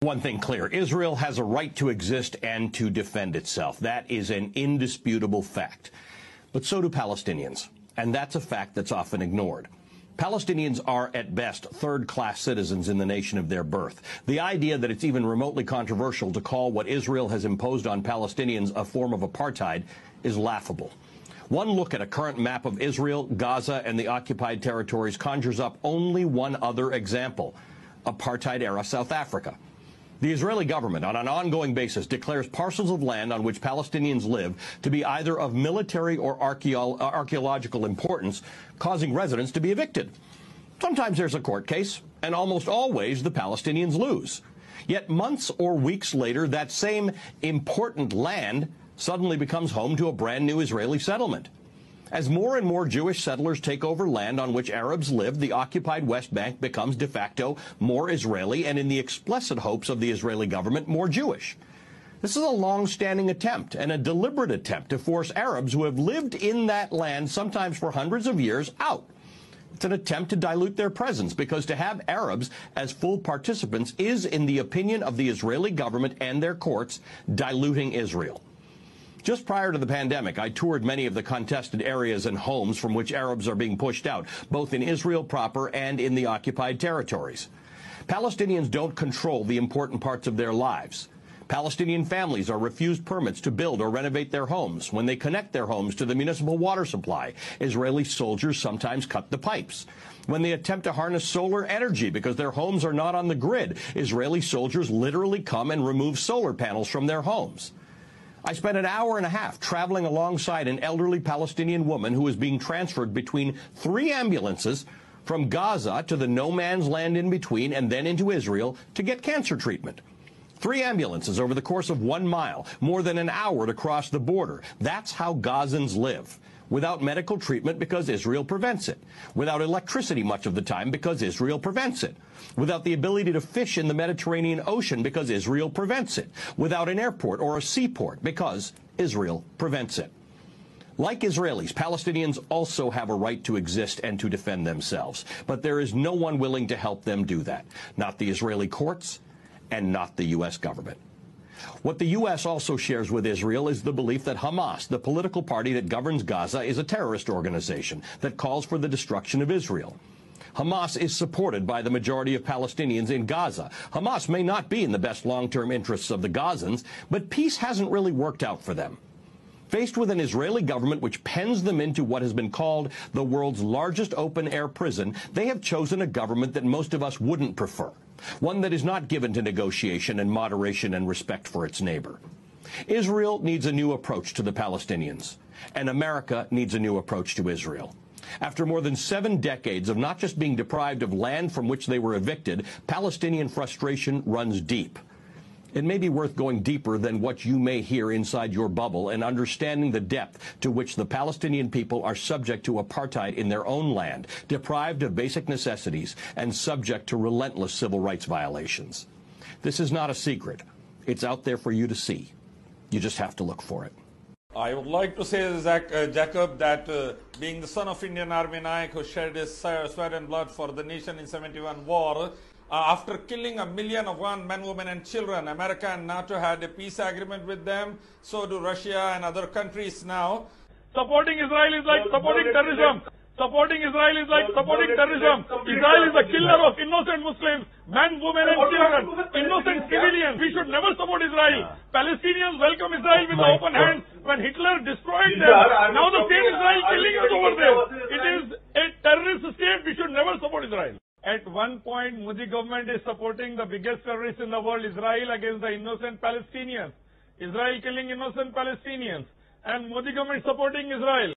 One thing clear, Israel has a right to exist and to defend itself. That is an indisputable fact. But so do Palestinians, and that's a fact that's often ignored. Palestinians are, at best, third-class citizens in the nation of their birth. The idea that it's even remotely controversial to call what Israel has imposed on Palestinians a form of apartheid is laughable. One look at a current map of Israel, Gaza, and the occupied territories conjures up only one other example: apartheid-era South Africa. The Israeli government, on an ongoing basis, declares parcels of land on which Palestinians live to be either of military or archaeological importance, causing residents to be evicted. Sometimes there's a court case, and almost always the Palestinians lose. Yet months or weeks later, that same important land suddenly becomes home to a brand new Israeli settlement. As more and more Jewish settlers take over land on which Arabs live, the occupied West Bank becomes de facto more Israeli and, in the explicit hopes of the Israeli government, more Jewish. This is a long-standing attempt and a deliberate attempt to force Arabs who have lived in that land, sometimes for hundreds of years, out. It's an attempt to dilute their presence, because to have Arabs as full participants is, in the opinion of the Israeli government and their courts, diluting Israel. Just prior to the pandemic, I toured many of the contested areas and homes from which Arabs are being pushed out, both in Israel proper and in the occupied territories. Palestinians don't control the important parts of their lives. Palestinian families are refused permits to build or renovate their homes. When they connect their homes to the municipal water supply, Israeli soldiers sometimes cut the pipes. When they attempt to harness solar energy because their homes are not on the grid, Israeli soldiers literally come and remove solar panels from their homes. I spent an hour and a half traveling alongside an elderly Palestinian woman who was being transferred between 3 ambulances from Gaza to the no-man's land in between and then into Israel to get cancer treatment. 3 ambulances over the course of 1 mile, more than an hour to cross the border. That's how Gazans live. Without medical treatment because Israel prevents it. Without electricity much of the time because Israel prevents it. Without the ability to fish in the Mediterranean Ocean because Israel prevents it. Without an airport or a seaport because Israel prevents it. Like Israelis, Palestinians also have a right to exist and to defend themselves. But there is no one willing to help them do that. Not the Israeli courts and not the U.S. government. What the U.S. also shares with Israel is the belief that Hamas, the political party that governs Gaza, is a terrorist organization that calls for the destruction of Israel. Hamas is supported by the majority of Palestinians in Gaza. Hamas may not be in the best long-term interests of the Gazans, but peace hasn't really worked out for them. Faced with an Israeli government which pens them into what has been called the world's largest open-air prison, they have chosen a government that most of us wouldn't prefer. One that is not given to negotiation and moderation and respect for its neighbor. Israel needs a new approach to the Palestinians, and America needs a new approach to Israel. After more than 7 decades of not just being deprived of land from which they were evicted, Palestinian frustration runs deep. It may be worth going deeper than what you may hear inside your bubble and understanding the depth to which the Palestinian people are subject to apartheid in their own land, deprived of basic necessities, and subject to relentless civil rights violations. This is not a secret. It's out there for you to see. You just have to look for it. I would like to say, Jacob, that being the son of Indian Army NAIK who shed his sweat and blood for the nation in 71 war, after killing 1,000,001 men, women and children, America and NATO had a peace agreement with them. So do Russia and other countries now. Supporting Israel is like supporting terrorism. Supporting Israel is like supporting terrorism. Israel is the killer of innocent Muslims, men, women and children, innocent civilians. We should never support Israel. Palestinians welcome Israel with open hands when Hitler destroyed them. Now the same Israel killing us over there. It is a terrorist state. We should never support Israel. At one point, Modi government is supporting the biggest terrorist in the world, Israel, against the innocent Palestinians. Israel killing innocent Palestinians. And Modi government supporting Israel.